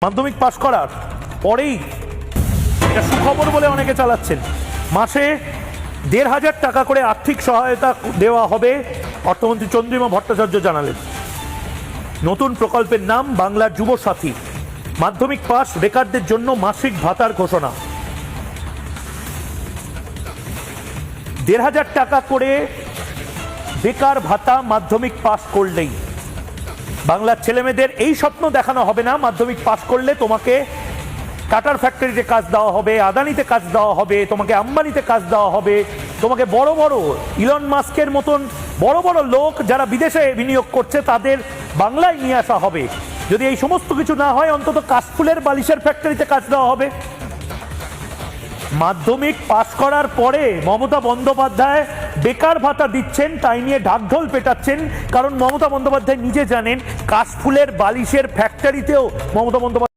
মাধ্যমিক পাশ করার পরেই এটা সুখবর বলে অনেকে চালাচ্ছেন, মাসে ১,৫০০ টাকা করে আর্থিক সহায়তা দেওয়া হবে। অর্থমন্ত্রী চন্দ্রিমা ভট্টাচার্য জানালেন। নতুন প্রকল্পের নাম বাংলার যুব সাথী। মাধ্যমিক পাশ বেকারদের জন্য মাসিক ভাতার ঘোষণা। ১,৫০০ টাকা করে বেকার ভাতা মাধ্যমিক পাশ করলেই। বাংলার ছেলেমেয়েদের এই স্বপ্ন দেখানো হবে না মাধ্যমিক পাশ করলে তোমাকে টাটার ফ্যাক্টরিতে কাজ দেওয়া হবে, আদানিতে কাজ দেওয়া হবে, তোমাকে আম্বানিতে কাজ দেওয়া হবে, তোমাকে বড় বড় ইলন মাস্কের মতন বড় বড় লোক যারা বিদেশে বিনিয়োগ করছে তাদের বাংলায় নিয়ে আসা হবে। যদি এই সমস্ত কিছু না হয় অন্তত কাশফুলের বালিশের ফ্যাক্টরিতে কাজ দেওয়া হবে। মাধ্যমিক পাশ করার পরে মমতা বন্দ্যোপাধ্যায় বেকার ভাতা দিচ্ছেন, তাই নিয়ে ঢাকঢোল পেটাচ্ছেন, কারণ মমতা বন্দ্যোপাধ্যায় নিজে জানেন কাশফুলের বালিশের ফ্যাক্টরিতেও মমতা বন্দ্যোপাধ্যায়